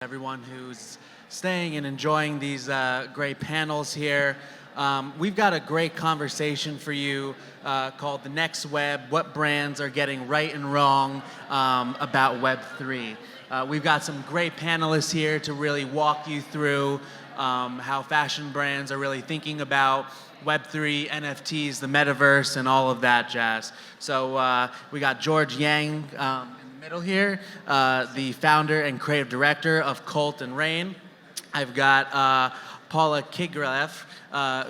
Everyone who's staying and enjoying these great panels here. We've got a great conversation for you called The Next Web, What Brands Are Getting Right and Wrong about Web3. We've got some great panelists here to really walk you through how fashion brands are really thinking about Web3, NFTs, the Metaverse, and all of that jazz. So we got George Yang middle here, the founder and creative director of Cult and Rain. I've got Paula Kilgarriff,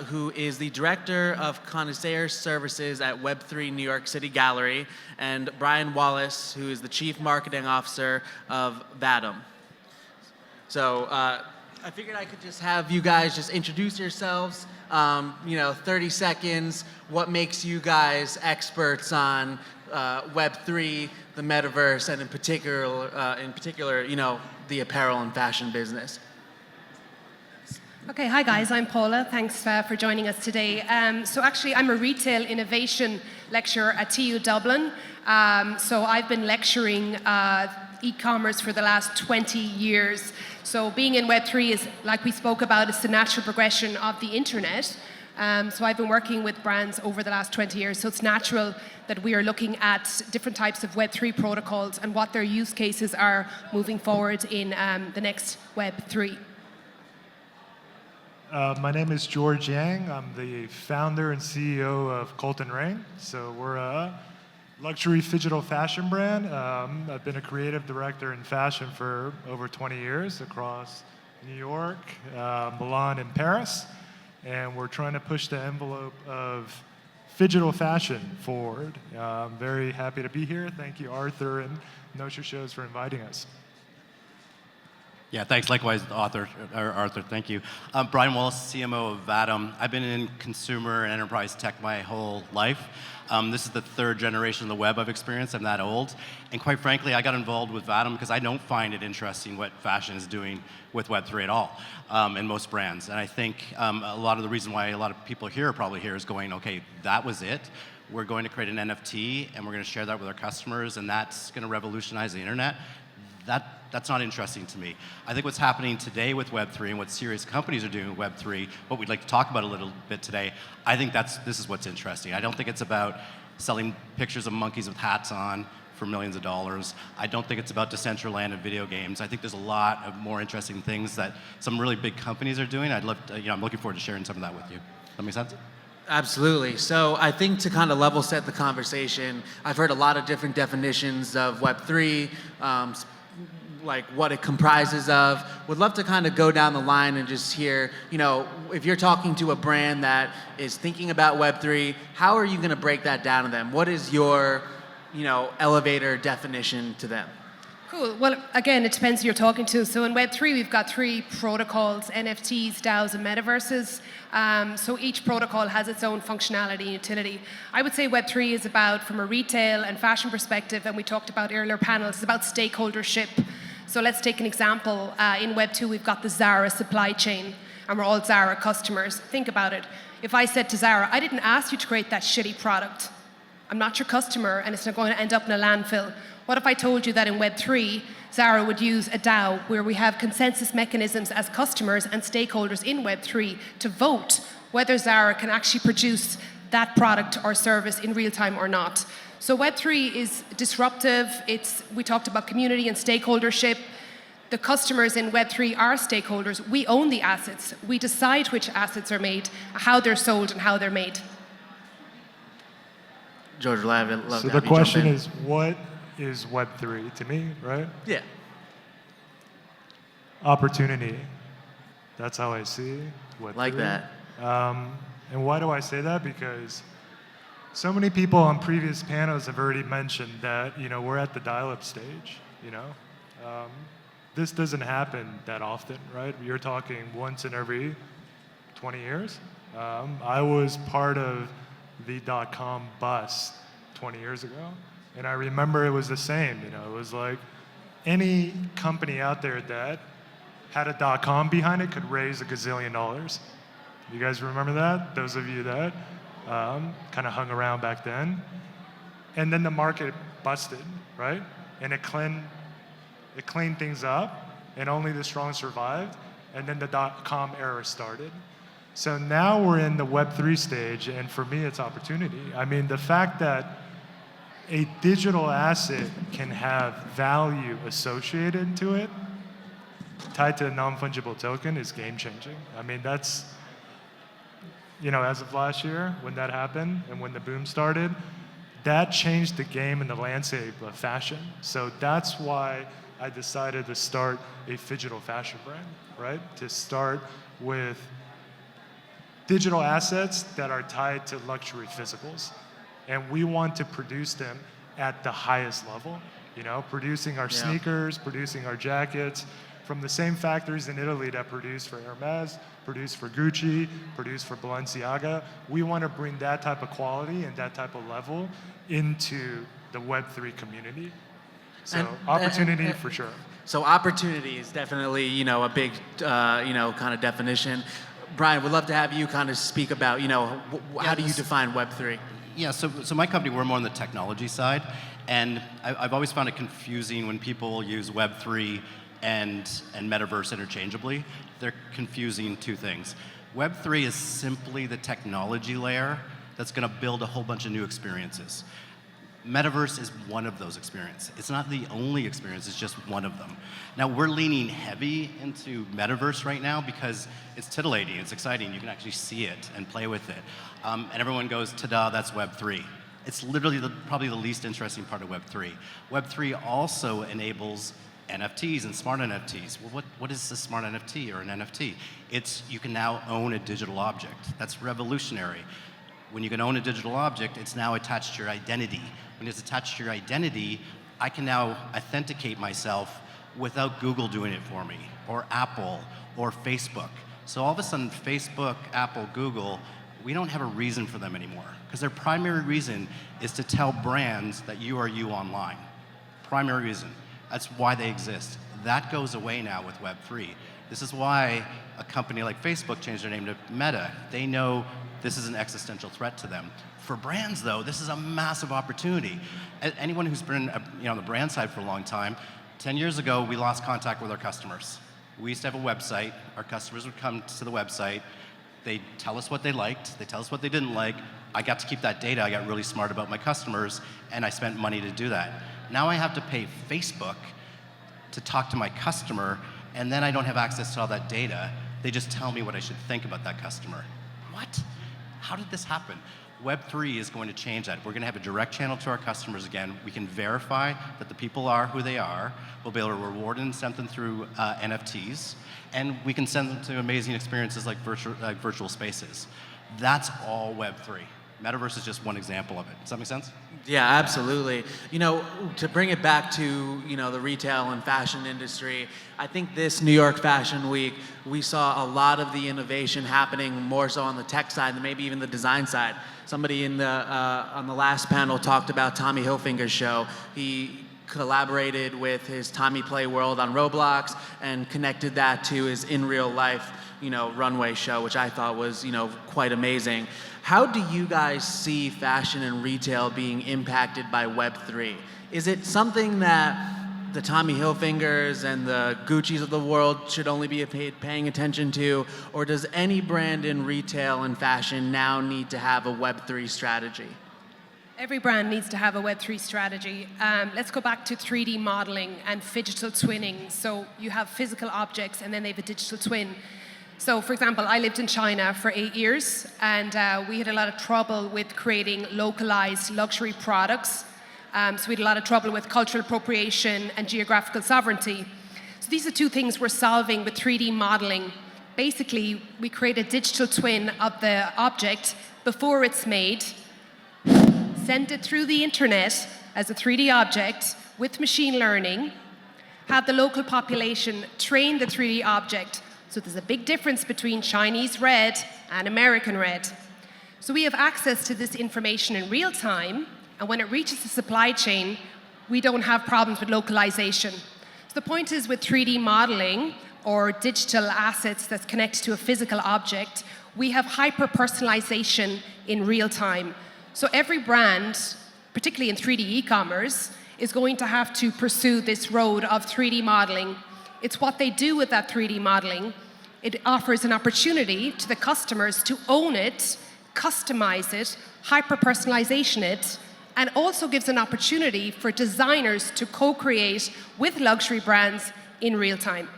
who is the director of connoisseur services at Web3 New York City Gallery, and Brian Wallace, who is the chief marketing officer of Vatom. So I figured I could just have you guys just introduce yourselves. 30 seconds. What makes you guys experts on Web3, the Metaverse, and in particular, the apparel and fashion business? Okay, hi guys, I'm Paula. Thanks for joining us today. So actually, I'm a retail innovation lecturer at TU Dublin. So I've been lecturing e-commerce for the last 20 years. So being in Web3 is, like we spoke about, it's the natural progression of the internet. So I've been working with brands over the last 20 years, so it's natural that we are looking at different types of Web3 protocols and what their use cases are moving forward in the next Web3. My name is George Yang. I'm the founder and CEO of Cult and Rain. So we're a luxury digital fashion brand. I've been a creative director in fashion for over 20 years across New York, Milan, and Paris. And we're trying to push the envelope of digital fashion forward. I'm very happy to be here. Thank you, Arthur and NOLCHA Shows, for inviting us. Yeah, thanks. Likewise, Arthur. Thank you. Brian Wallace, CMO of Vatom. I've been in consumer and enterprise tech my whole life. This is the third generation of the web I've experienced. I'm that old. And quite frankly, I got involved with Vatom because I don't find it interesting what fashion is doing with Web3 at all, in most brands. And I think a lot of the reason why a lot of people here are probably here is going, okay, that was it. We're going to create an NFT, and we're going to share that with our customers, and that's going to revolutionize the internet. That's not interesting to me. I think what's happening today with Web3 and what serious companies are doing with Web3, what we'd like to talk about a little bit today, I think this is what's interesting. I don't think it's about selling pictures of monkeys with hats on for millions of dollars. I don't think it's about Decentraland and video games. I think there's a lot of more interesting things that some really big companies are doing. I'm looking forward to sharing some of that with you. That make sense? Absolutely. So I think to kind of level set the conversation, I've heard a lot of different definitions of Web3, like what it comprises of. Would love to kind of go down the line and just hear, if you're talking to a brand that is thinking about Web3, how are you going to break that down to them? What is your, elevator definition to them? Cool. Well, again, it depends who you're talking to. So in Web3, we've got three protocols: NFTs, DAOs, and Metaverses. So each protocol has its own functionality and utility. I would say Web3 is about, from a retail and fashion perspective, and we talked about earlier panels, it's about stakeholdership. So let's take an example. In Web2, we've got the Zara supply chain, and we're all Zara customers. Think about it. If I said to Zara, I didn't ask you to create that shitty product. I'm not your customer, and it's not going to end up in a landfill. What if I told you that in Web3, Zara would use a DAO where we have consensus mechanisms as customers and stakeholders in Web3 to vote whether Zara can actually produce that product or service in real time or not. So Web3 is disruptive. We talked about community and stakeholdership. The customers in Web3 are stakeholders. We own the assets. We decide which assets are made, how they're sold, and how they're made. George, love to have you jump in. So the question is, what is Web3 to me, right? Yeah. Opportunity. That's how I see Web3. Like that. And why do I say that? Because so many people on previous panels have already mentioned that, we're at the dial-up stage, This doesn't happen that often, right? You're talking once in every 20 years. I was part of the .com bust 20 years ago, and I remember it was the same, it was like any company out there that had a .com behind it could raise $1 gazillion. You guys remember that? Those of you that kind of hung around back then. And then the market busted, right? And it cleaned things up, and only the strong survived, and then the dot-com era started. So now we're in the Web3 stage, and for me, it's opportunity. I mean, the fact that a digital asset can have value associated to it, tied to a non-fungible token, is game-changing. I mean, that's, as of last year, when that happened, and when the boom started, that changed the game and the landscape of fashion. So that's why I decided to start a phygital fashion brand, right? To start with digital assets that are tied to luxury physicals. And we want to produce them at the highest level, producing our sneakers, producing our jackets from the same factories in Italy that produce for Hermes, produce for Gucci, produce for Balenciaga. We want to bring that type of quality and that type of level into the Web3 community. So opportunity for sure. So opportunity is definitely, a big, kind of definition. Brian, we'd love to have you kind of speak about, how do you define Web3? Yeah, so my company, we're more on the technology side, and I've always found it confusing when people use Web3 and Metaverse interchangeably. They're confusing two things. Web3 is simply the technology layer that's going to build a whole bunch of new experiences. Metaverse is one of those experiences. It's not the only experience, it's just one of them. Now, we're leaning heavy into Metaverse right now because it's titillating, it's exciting, you can actually see it and play with it. And everyone goes, ta-da, that's Web3. It's literally probably the least interesting part of Web3. Web3 also enables NFTs and smart NFTs. Well, what is a smart NFT or an NFT? It's, you can now own a digital object. That's revolutionary. When you can own a digital object, it's now attached to your identity. When it's attached to your identity, I can now authenticate myself without Google doing it for me, or Apple, or Facebook. So all of a sudden, Facebook, Apple, Google, we don't have a reason for them anymore, because their primary reason is to tell brands that you are you online. Primary reason. That's why they exist. That goes away now with Web3. This is why a company like Facebook changed their name to Meta. They know this is an existential threat to them. For brands, though, this is a massive opportunity. Anyone who's been on the brand side for a long time, 10 years ago, we lost contact with our customers. We used to have a website. Our customers would come to the website. They'd tell us what they liked. They'd tell us what they didn't like. I got to keep that data. I got really smart about my customers, and I spent money to do that. Now I have to pay Facebook to talk to my customer, and then I don't have access to all that data. They just tell me what I should think about that customer. What? How did this happen? Web3 is going to change that. We're going to have a direct channel to our customers again. We can verify that the people are who they are. We'll be able to reward and send them through NFTs. And we can send them to amazing experiences like virtual spaces. That's all Web3. Metaverse is just one example of it. Does that make sense? Yeah, absolutely. To bring it back to, the retail and fashion industry, I think this New York Fashion Week, we saw a lot of the innovation happening more so on the tech side than maybe even the design side. Somebody on the last panel talked about Tommy Hilfiger's show. He collaborated with his Tommy Play World on Roblox and connected that to his in real life, runway show, which I thought was, quite amazing. How do you guys see fashion and retail being impacted by Web3? Is it something that the Tommy Hilfigers and the Guccis of the world should only be paying attention to, or does any brand in retail and fashion now need to have a Web3 strategy? Every brand needs to have a Web3 strategy. Let's go back to 3D modeling and digital twinning. So you have physical objects and then they have a digital twin. So for example, I lived in China for 8 years and we had a lot of trouble with creating localized luxury products. So we had a lot of trouble with cultural appropriation and geographical sovereignty. So these are two things we're solving with 3D modeling. Basically, we create a digital twin of the object before it's made, send it through the internet as a 3D object with machine learning, have the local population train the 3D object. So there's a big difference between Chinese red and American red. So we have access to this information in real time, and when it reaches the supply chain, we don't have problems with localization. So the point is with 3D modeling or digital assets that's connected to a physical object, we have hyper-personalization in real time. So every brand, particularly in 3D e-commerce, is going to have to pursue this road of 3D modeling It's what they do with that 3D modeling. It offers an opportunity to the customers to own it, customize it, hyper-personalization it, and also gives an opportunity for designers to co-create with luxury brands in real time.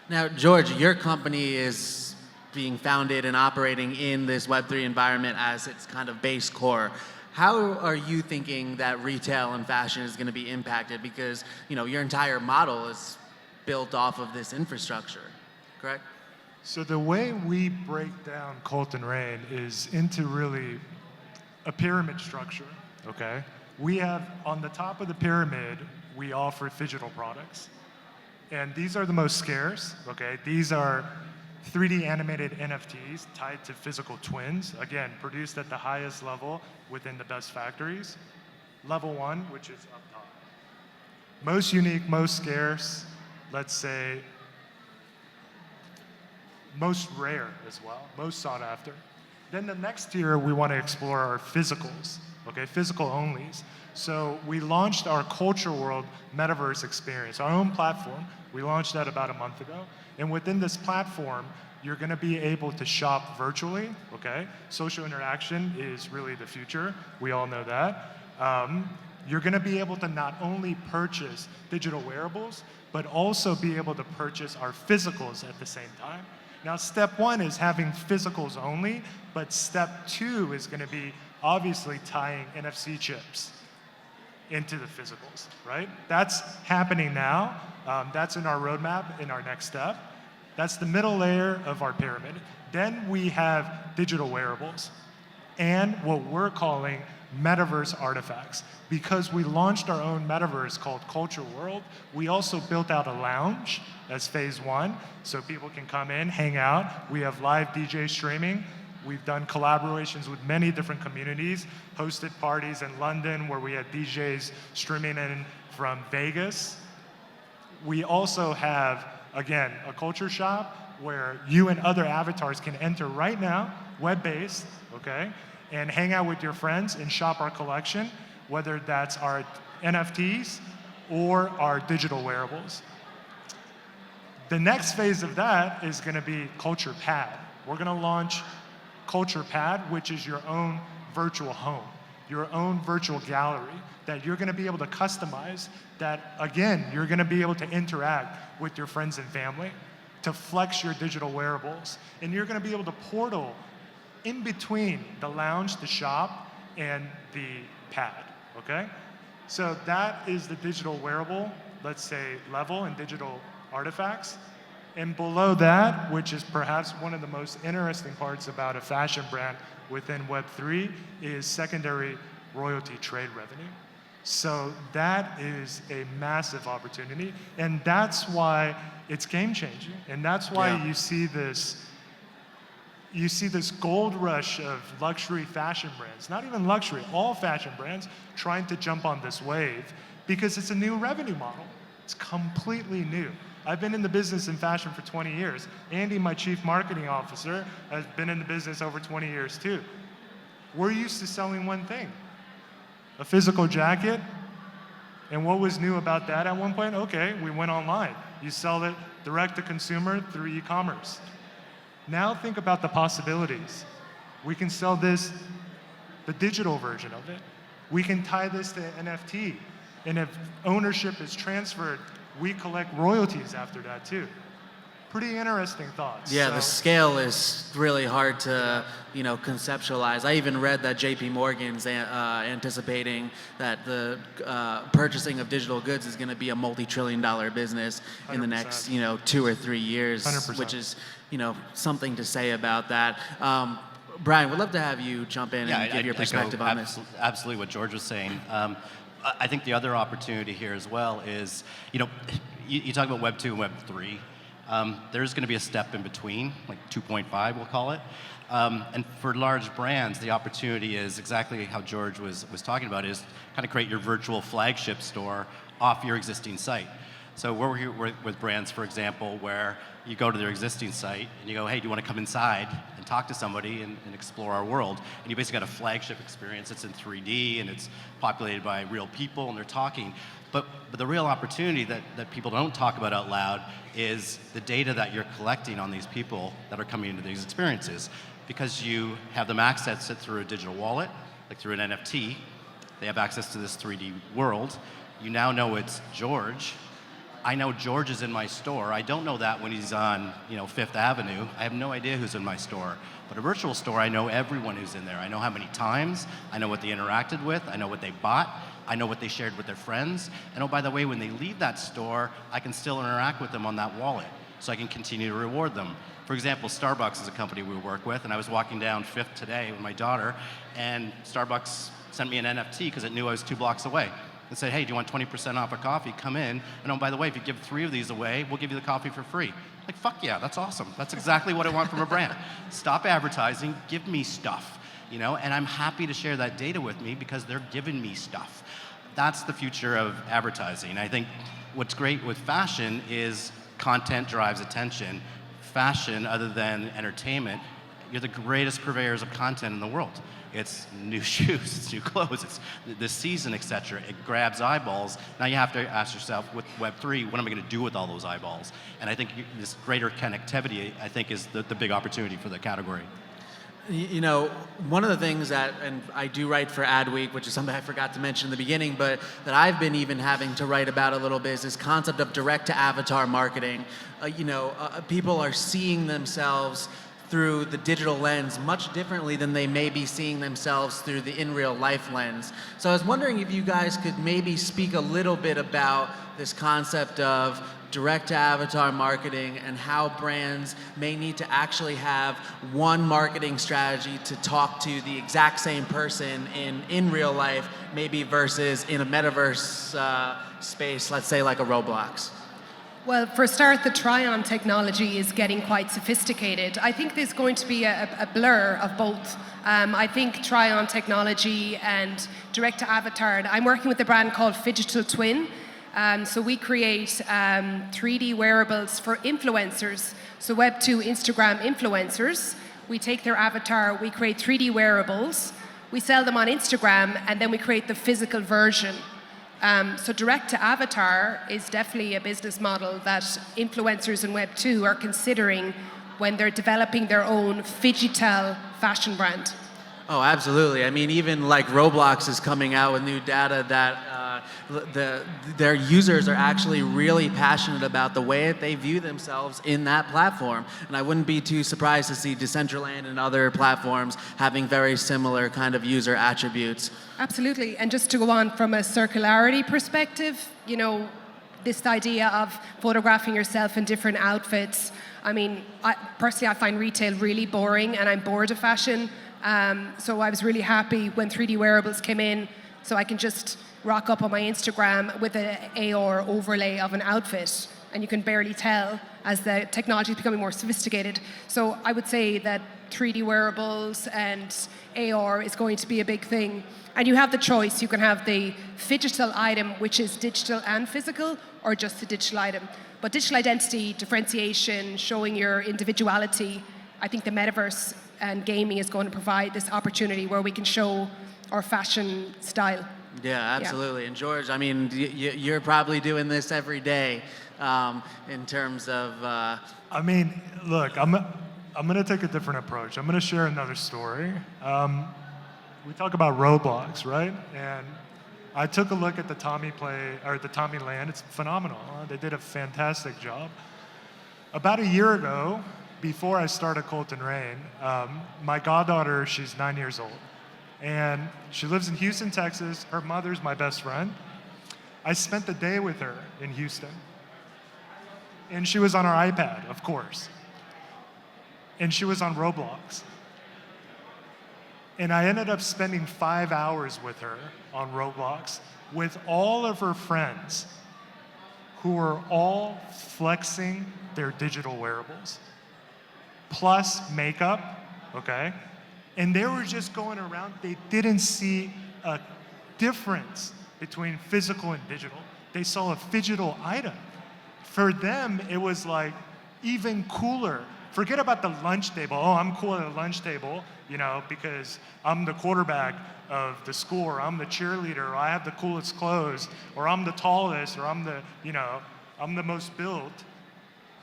Now, George, your company is being founded and operating in this Web3 environment as its kind of base core. How are you thinking that retail and fashion is going to be impacted? Because, you know, your entire model is built off of this infrastructure, correct? So the way we break down Colton Rain is into really a pyramid structure, okay? We have, on the top of the pyramid, we offer digital products. And these are the most scarce, okay? These are 3D animated NFTs tied to physical twins, again, produced at the highest level within the best factories. Level 1, which is up top. Most unique, most scarce, let's say, most rare as well, most sought after. Then the next tier we want to explore are physicals, okay, physical onlys. So we launched our Culture World Metaverse experience, our own platform. We launched that about a month ago. And within this platform, you're going to be able to shop virtually, okay? Social interaction is really the future. We all know that. You're going to be able to not only purchase digital wearables, but also be able to purchase our physicals at the same time. Now, step 1 is having physicals only, but step 2 is going to be obviously tying NFC chips into the physicals, right? That's happening now. That's in our roadmap in our next step. That's the middle layer of our pyramid. Then we have digital wearables and what we're calling metaverse artifacts. Because we launched our own metaverse called Culture World, we also built out a lounge as phase 1, so people can come in, hang out. We have live DJ streaming. We've done collaborations with many different communities, hosted parties in London where we had DJs streaming in from Vegas. We also have, again, a culture shop where you and other avatars can enter right now, web-based, okay, and hang out with your friends and shop our collection, whether that's our NFTs or our digital wearables. The next phase of that is going to be Culture Pad. We're going to launch Culture Pad, which is your own virtual home, your own virtual gallery that you're going to be able to customize, that, again, you're going to be able to interact with your friends and family to flex your digital wearables. And you're going to be able to portal in between the lounge, the shop, and the pad, okay? So that is the digital wearable, let's say, level and digital artifacts. And below that, which is perhaps one of the most interesting parts about a fashion brand within Web3, is secondary royalty trade revenue. So that is a massive opportunity, and that's why it's game-changing, and that's why you see this gold rush of luxury fashion brands, not even luxury, all fashion brands trying to jump on this wave because it's a new revenue model. It's completely new. I've been in the business in fashion for 20 years. Andy, my chief marketing officer, has been in the business over 20 years too. We're used to selling one thing, a physical jacket. And what was new about that at one point? Okay, we went online. You sell it direct to consumer through e-commerce. Now think about the possibilities. We can sell this, the digital version of it. We can tie this to NFT. And if ownership is transferred, we collect royalties after that too. Pretty interesting thoughts. Yeah, the scale is really hard to, conceptualize. I even read that JP Morgan's anticipating that the purchasing of digital goods is going to be a multi-trillion-dollar business in the next, 2 or 3 years, 100%. which is, something to say about that. Brian, we'd love to have you jump in and give your perspective on this. Absolutely what George was saying. I think the other opportunity here as well is, you talk about Web 2 and Web 3. There's going to be a step in between, like 2.5, we'll call it. And for large brands, the opportunity is exactly how George was talking about, is kind of create your virtual flagship store off your existing site. So we're here with brands, for example, where you go to their existing site and you go, hey, do you want to come inside and talk to somebody and explore our world? And you basically got a flagship experience. It's in 3D and it's populated by real people and they're talking. But the real opportunity that people don't talk about out loud is the data that you're collecting on these people that are coming into these experiences. Because you have them access it through a digital wallet, like through an NFT, they have access to this 3D world. You now know it's George. I know George is in my store. I don't know that when he's on, Fifth Avenue. I have no idea who's in my store. But a virtual store, I know everyone who's in there. I know how many times, I know what they interacted with, I know what they bought, I know what they shared with their friends. And oh, by the way, when they leave that store, I can still interact with them on that wallet, so I can continue to reward them. For example, Starbucks is a company we work with, and I was walking down Fifth today with my daughter, and Starbucks sent me an NFT because it knew I was 2 blocks away. And said, hey, do you want 20% off a coffee? Come in, and oh, by the way, if you give 3 of these away, we'll give you the coffee for free. Like, fuck yeah, that's awesome. That's exactly what I want from a brand. Stop advertising, give me stuff, and I'm happy to share that data with me because they're giving me stuff. That's the future of advertising. I think what's great with fashion is content drives attention. Fashion, other than entertainment, you're the greatest purveyors of content in the world. It's new shoes, it's new clothes, it's this season, etc. It grabs eyeballs. Now you have to ask yourself, with Web3, what am I going to do with all those eyeballs? And I think this greater connectivity, I think, is the big opportunity for the category. One of the things that, and I do write for Adweek, which is something I forgot to mention in the beginning, but that I've been even having to write about a little bit is this concept of direct-to-avatar marketing. People are seeing themselves through the digital lens much differently than they may be seeing themselves through the in real life lens. So I was wondering if you guys could maybe speak a little bit about this concept of direct to avatar marketing and how brands may need to actually have one marketing strategy to talk to the exact same person in real life, maybe versus in a metaverse space, let's say like a Roblox. Well, for a start, the try-on technology is getting quite sophisticated. I think there's going to be a blur of both. I think try-on technology and direct-to-avatar. And I'm working with a brand called Digital Twin. So we create 3D wearables for influencers. So Web2 Instagram influencers. We take their avatar, we create 3D wearables, we sell them on Instagram, and then we create the physical version. So direct to avatar is definitely a business model that influencers in Web2 are considering when they're developing their own phygital fashion brand. Oh, absolutely. I mean, even like Roblox is coming out with new data that their users are actually really passionate about the way that they view themselves in that platform. And I wouldn't be too surprised to see Decentraland and other platforms having very similar kind of user attributes. Absolutely. And just to go on from a circularity perspective, this idea of photographing yourself in different outfits. I mean, personally, I find retail really boring, and I'm bored of fashion. So I was really happy when 3D wearables came in, so I can just rock up on my Instagram with an AR overlay of an outfit, and you can barely tell as the technology is becoming more sophisticated. So I would say that 3D wearables and AR is going to be a big thing. And you have the choice. You can have the phygital item, which is digital and physical, or just the digital item. But digital identity, differentiation, showing your individuality, I think the metaverse and gaming is going to provide this opportunity where we can show our fashion style. Yeah, absolutely. Yeah. And George, I mean, you're probably doing this every day in terms of... I mean, look, I'm going to take a different approach. I'm going to share another story. We talk about Roblox, right? And I took a look at the Tommy Land. It's phenomenal. They did a fantastic job. About a year ago, before I started Colton Rain, my goddaughter, she's 9 years old. And she lives in Houston, Texas. Her mother's my best friend. I spent the day with her in Houston. And she was on her iPad, of course. And she was on Roblox. And I ended up spending 5 hours with her on Roblox with all of her friends who were all flexing their digital wearables, plus makeup, okay? And they were just going around. They didn't see a difference between physical and digital. They saw a phygital item. For them, it was like even cooler Forget about the lunch table. Oh, I'm cool at the lunch table, you know, because I'm the quarterback of the school, or I'm the cheerleader, or I have the coolest clothes, or I'm the tallest, or I'm the, you know, I'm the most built.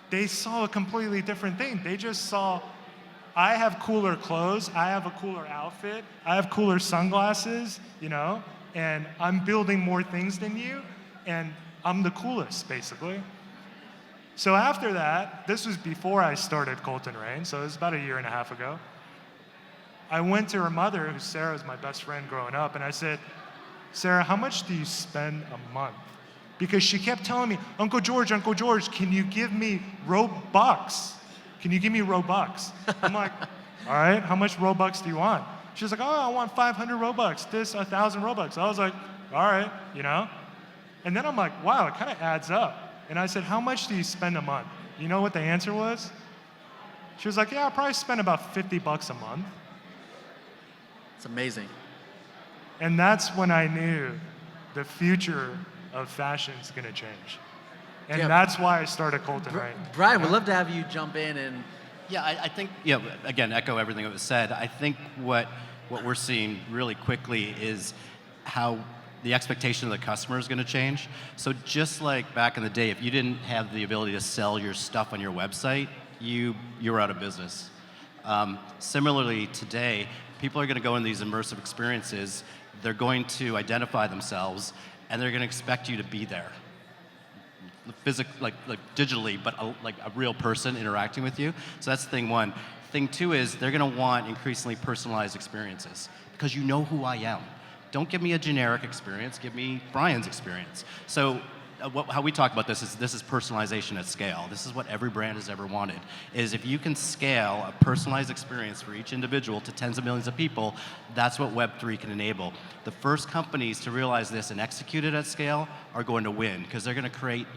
They saw a completely different thing. They just saw, I have cooler clothes, I have a cooler outfit, I have cooler sunglasses, you know, and I'm building more things than you, and I'm the coolest, basically. So after that, this was before I started Colton Rain, so it was about 1.5 years ago. I went to her mother, who Sarah was my best friend growing up, and I said, Sarah, how much do you spend a month? Because she kept telling me, Uncle George, can you give me Robux? Can you give me Robux? I'm like, all right, how much Robux do you want? She's like, oh, I want 500 Robux, this 1,000 Robux. I was like, all right, you know? And then I'm like, wow, it kind of adds up. And I said, how much do you spend a month? You know what the answer was? She was like, yeah, I probably spend about $50 a month. It's amazing. And that's when I knew the future of fashion is going to change. And that's why I started Colton Rain. Brian, we'd love to have you jump in and... Yeah, I think, you know, again, echo everything that was said. I think what we're seeing really quickly is how the expectation of the customer is going to change. So just like back in the day, if you didn't have the ability to sell your stuff on your website, you were out of business. Similarly, today, people are going to go in these immersive experiences. They're going to identify themselves, and they're going to expect you to be there. Like digitally, but like a real person interacting with you. So that's thing one. Thing two is they're going to want increasingly personalized experiences because you know who I am. Don't give me a generic experience. Give me Brian's experience. So how we talk about this is personalization at scale. This is what every brand has ever wanted, is if you can scale a personalized experience for each individual to tens of millions of people, that's what Web3 can enable. The first companies to realize this and execute it at scale are going to win because they're going to create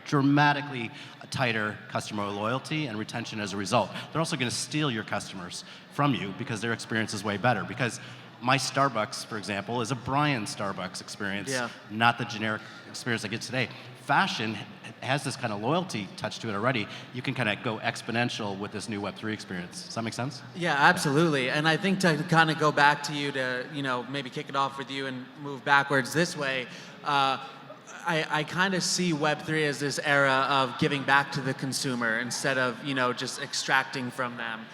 dramatically tighter customer loyalty and retention as a result. They're also going to steal your customers from you because their experience is way better. Because my Starbucks, for example, is a Brian Starbucks experience, not the generic experience I get today. Fashion has this kind of loyalty touch to it already. You can kind of go exponential with this new Web3 experience. Does that make sense? Yeah, absolutely. And I think to kind of go back to you to, you know, maybe kick it off with you and move backwards this way, I kind of see Web3 as this era of giving back to the consumer instead of, you know, just extracting from them.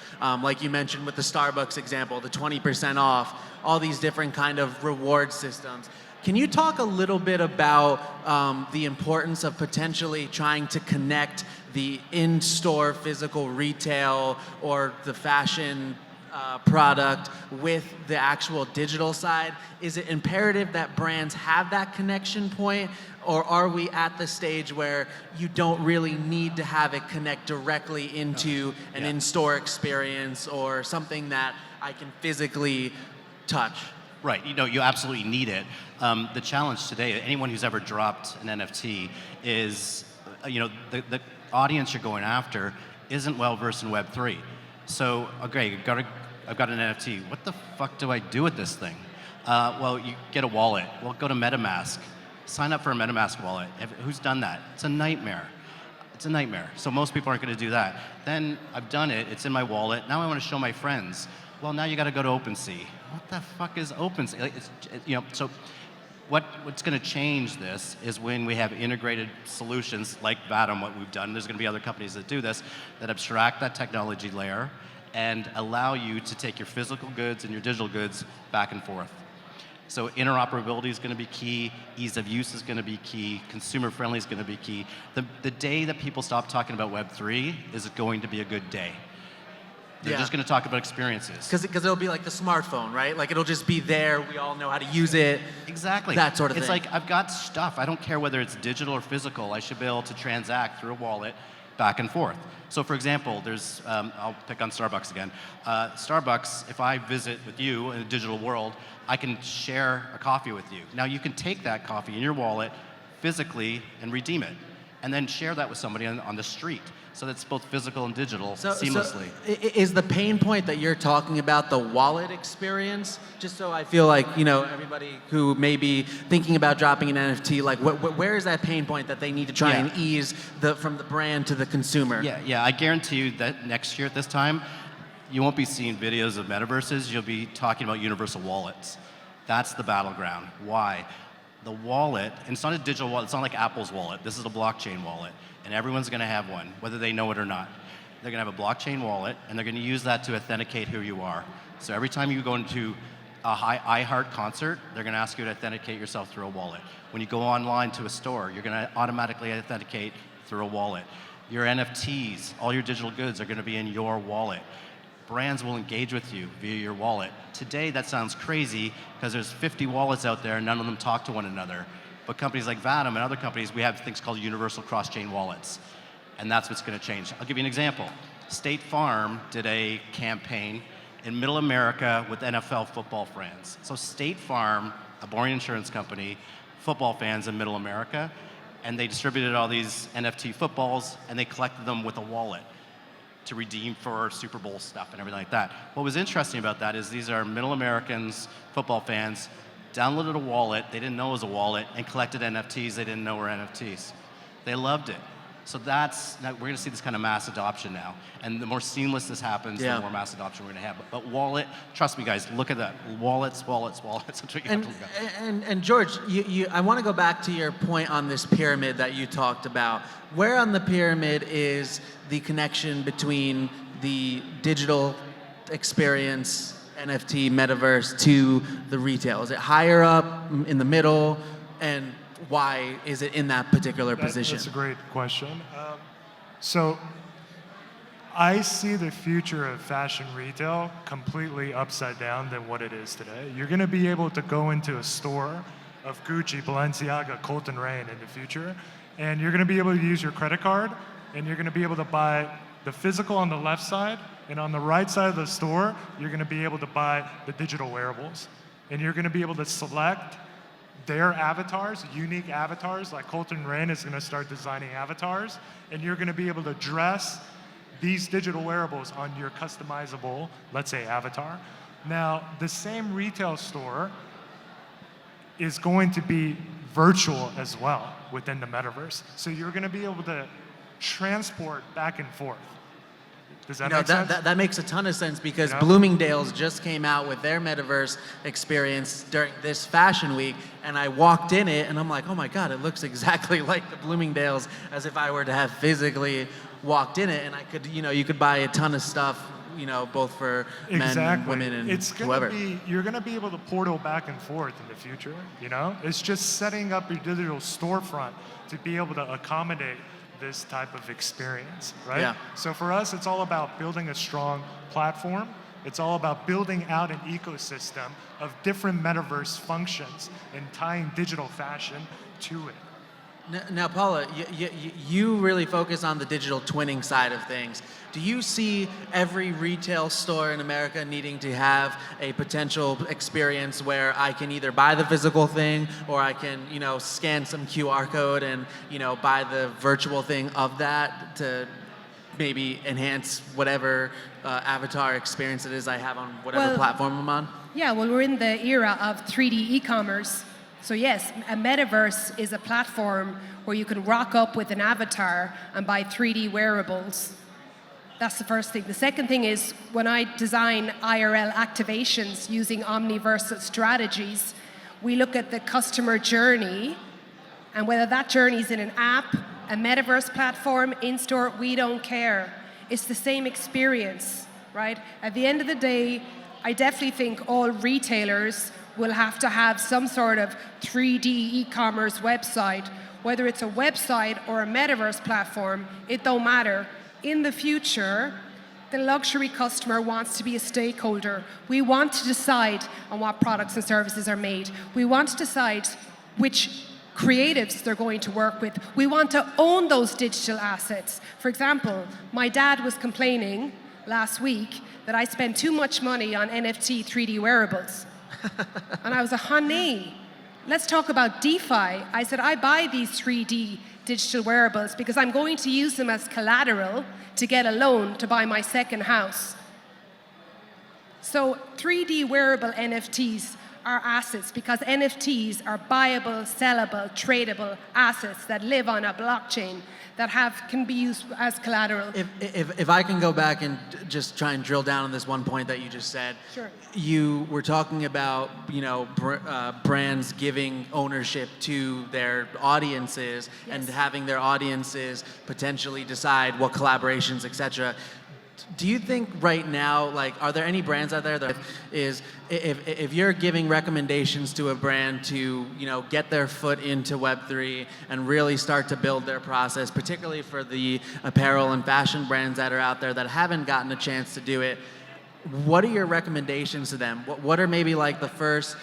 Like you mentioned with the Starbucks example, the 20% off, all these different kind of reward systems. Can you talk a little bit about the importance of potentially trying to connect the in-store physical retail or the fashion product with the actual digital side? Is it imperative that brands have that connection point, or are we at the stage where you don't really need to have it connect directly into an in-store experience or something that I can physically touch? Right, you know, you absolutely need it. The challenge today, anyone who's ever dropped an NFT is, you know, the audience you're going after isn't well versed in Web3. So, okay, I've got an NFT. What the fuck do I do with this thing? Well, you get a wallet. Well, go to MetaMask. Sign up for a MetaMask wallet. Who's done that? It's a nightmare. It's a nightmare. So most people aren't going to do that. Then I've done it. It's in my wallet. Now I want to show my friends. Well, now you got to go to OpenSea. What the fuck is OpenSea? Like, you know, so what's going to change this is when we have integrated solutions like Vatom, what we've done. There's going to be other companies that do this, that abstract that technology layer and allow you to take your physical goods and your digital goods back and forth. So interoperability is going to be key, ease of use is going to be key, consumer friendly is going to be key. The day that people stop talking about Web3 is going to be a good day. They're just going to talk about experiences. Because it'll be like the smartphone, right? Like it'll just be there, we all know how to use it. Exactly. That sort of thing. It's like, I've got stuff, I don't care whether it's digital or physical, I should be able to transact through a wallet back and forth. So for example, there's, I'll pick on Starbucks again. Starbucks, if I visit with you in a digital world, I can share a coffee with you. Now you can take that coffee in your wallet physically and redeem it. and then share that with somebody on the street. So that's both physical and digital seamlessly. Is the pain point that you're talking about the wallet experience? Just so I feel like, everybody who may be thinking about dropping an NFT, like where is that pain point that they need to try and ease from the brand to the consumer? Yeah, I guarantee you that next year at this time, you won't be seeing videos of metaverses, you'll be talking about universal wallets. That's the battleground. Why? The wallet, and it's not a digital wallet, it's not like Apple's wallet, this is a blockchain wallet, and everyone's gonna have one, whether they know it or not. They're gonna have a blockchain wallet, and they're gonna use that to authenticate who you are. So every time you go into a iHeart concert, they're gonna ask you to authenticate yourself through a wallet. When you go online to a store, you're gonna automatically authenticate through a wallet. Your NFTs, all your digital goods are gonna be in your wallet. Brands will engage with you via your wallet. Today, that sounds crazy because there's 50 wallets out there and none of them talk to one another. But companies like Vatom and other companies, we have things called universal cross-chain wallets. And that's what's going to change. I'll give you an example. State Farm did a campaign in Middle America with NFL football fans. So State Farm, a boring insurance company, football fans in Middle America, and they distributed all these NFT footballs and they collected them with a wallet to redeem for Super Bowl stuff and everything like that. What was interesting about that is these are Middle Americans, football fans, downloaded a wallet, they didn't know it was a wallet, and collected NFTs they didn't know were NFTs. They loved it. So we're gonna see this kind of mass adoption now. And the more seamless this happens, the more mass adoption we're gonna have. But wallet, trust me guys, look at that. Wallets. That's what you have to look at. And George, I wanna go back to your point on this pyramid that you talked about. Where on the pyramid is the connection between the digital experience, NFT, metaverse, to the retail? Is it higher up, in the middle, and why is it in that particular position? That's a great question. So I see the future of fashion retail completely upside down than what it is today. You're going to be able to go into a store of Gucci, Balenciaga, Colton Rain in the future, and you're going to be able to use your credit card, and you're going to be able to buy the physical on the left side, and on the right side of the store, you're going to be able to buy the digital wearables. And you're going to be able to select their avatars, unique avatars, like Colton Rain is going to start designing avatars, and you're going to be able to dress these digital wearables on your customizable, let's say, avatar. Now, the same retail store is going to be virtual as well within the metaverse. So you're going to be able to transport back and forth. Does that make sense? That makes a ton of sense because Bloomingdale's just came out with their metaverse experience during this fashion week, and I walked in it and I'm like, oh my God, it looks exactly like the Bloomingdale's as if I were to have physically walked in it, and I could, you could buy a ton of stuff, both for men, women, and whoever. You're gonna be able to portal back and forth in the future, It's just setting up your digital storefront to be able to accommodate this type of experience, right? Yeah. So for us, it's all about building a strong platform. It's all about building out an ecosystem of different metaverse functions and tying digital fashion to it. Now, Paula, you really focus on the digital twinning side of things. Do you see every retail store in America needing to have a potential experience where I can either buy the physical thing or I can, scan some QR code and, buy the virtual thing of that to maybe enhance whatever avatar experience it is I have on whatever platform I'm on? Yeah, well, we're in the era of 3D e-commerce. So yes, a metaverse is a platform where you can rock up with an avatar and buy 3D wearables. That's the first thing. The second thing is when I design IRL activations using Omniverse strategies, we look at the customer journey, and whether that journey is in an app, a metaverse platform, in-store, we don't care. It's the same experience, right? At the end of the day, I definitely think all retailers will have to have some sort of 3D e-commerce website. Whether it's a website or a metaverse platform, it don't matter. In the future, the luxury customer wants to be a stakeholder. We want to decide on what products and services are made. We want to decide which creatives they're going to work with. We want to own those digital assets. For example, my dad was complaining last week that I spent too much money on NFT 3D wearables. And I was like, honey, let's talk about DeFi. I said, I buy these 3D digital wearables because I'm going to use them as collateral to get a loan to buy my second house. So 3D wearable NFTs are assets because NFTs are buyable, sellable, tradable assets that live on a blockchain that can be used as collateral. If I can go back and just try and drill down on this one point that you just said. Sure. You were talking about, brands giving ownership to their audiences and having their audiences potentially decide what collaborations, etc. Do you think right now, are there any brands out there that is, if you're giving recommendations to a brand to, get their foot into Web3 and really start to build their process, particularly for the apparel and fashion brands that are out there that haven't gotten a chance to do it, what are your recommendations to them? What are maybe the first,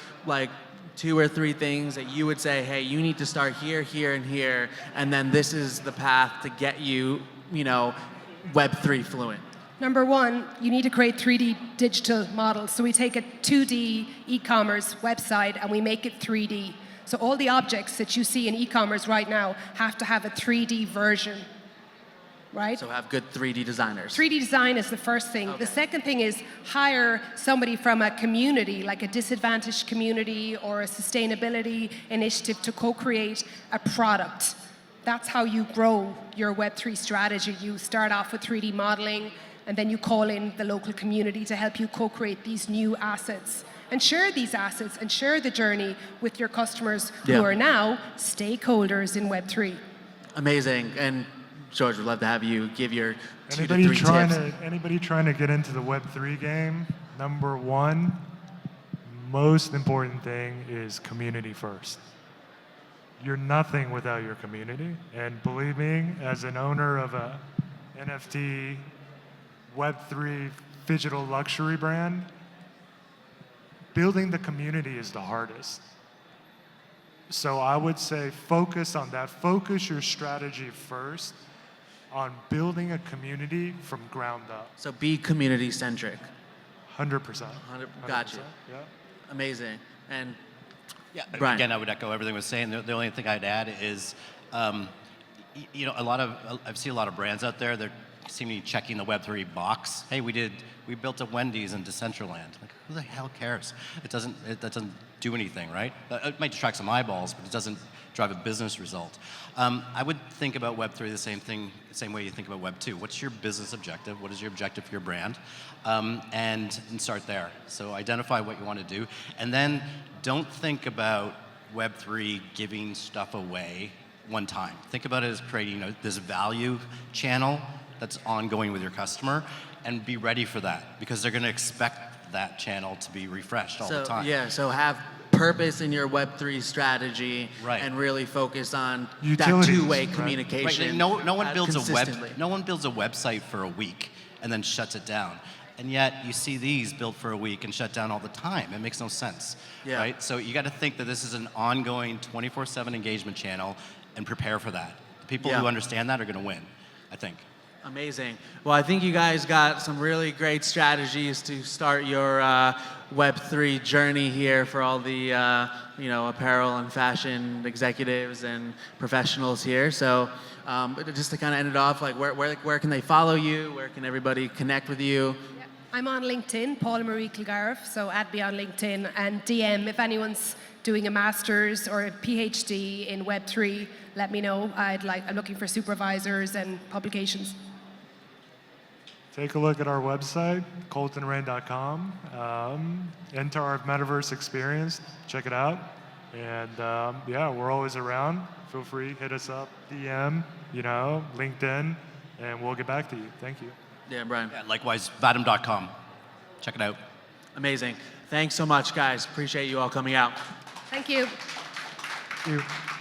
2 or 3 things that you would say, hey, you need to start here, here, and here, and then this is the path to get you, Web3 fluent? Number one, you need to create 3D digital models. So we take a 2D e-commerce website and we make it 3D. So all the objects that you see in e-commerce right now have to have a 3D version, right? So have good 3D designers. 3D design is the first thing. Okay. The second thing is hire somebody from a community, like a disadvantaged community or a sustainability initiative to co-create a product. That's how you grow your Web3 strategy. You start off with 3D modeling, and then you call in the local community to help you co-create these new assets and share these assets and share the journey with your customers who are now stakeholders in Web3. Amazing. And George, we'd love to have you give your 2 to 3 tips. Anybody trying to get into the Web3 game, number one, most important thing is community first. You're nothing without your community. And believe me, as an owner of a NFT Web3 digital luxury brand, building the community is the hardest. So I would say focus on that. Focus your strategy first on building a community from ground up. So be community centric. 100%. Gotcha. Yeah. Amazing. And Yeah, Brian. Again, I would echo everything was saying. The only thing I'd add is, I've seen a lot of brands out there that seem to be checking the Web3 box. Hey, we built a Wendy's in Decentraland. Like, who the hell cares? That doesn't do anything, right? It might attract some eyeballs, but it doesn't drive a business result. I would think about Web3 the same way you think about Web2. What's your business objective? What is your objective for your brand? And start there. So identify what you want to do, and then don't think about Web3 giving stuff away one time. Think about it as creating this value channel that's ongoing with your customer, and be ready for that because they're going to expect that channel to be refreshed all the time. Yeah, so have purpose in your Web3 strategy, Right. and really focus on Utilities, that two-way right. communication. Right. No one builds consistently. no one builds a website for a week and then shuts it down. And yet you see these built for a week and shut down all the time. It makes no sense, Yeah. right? So you got to think that this is an ongoing 24/7 engagement channel and prepare for that. The people Yeah. who understand that are going to win, I think. Amazing. Well, I think you guys got some really great strategies to start your Web3 journey here for all the apparel and fashion executives and professionals here. So but just to kind of end it off, where can they follow you? Where can everybody connect with you? I'm on LinkedIn, Paula Marie Kilgarriff, so add me on LinkedIn and DM if anyone's doing a master's or a PhD in Web3, let me know. I'm looking for supervisors and publications. Take a look at our website, coltonrain.com. Enter our Metaverse experience. Check it out. And we're always around. Feel free, hit us up, DM, LinkedIn, and we'll get back to you. Thank you. Yeah, Brian. Yeah, likewise, Vatom.com. Check it out. Amazing. Thanks so much, guys. Appreciate you all coming out. Thank you. Thank you.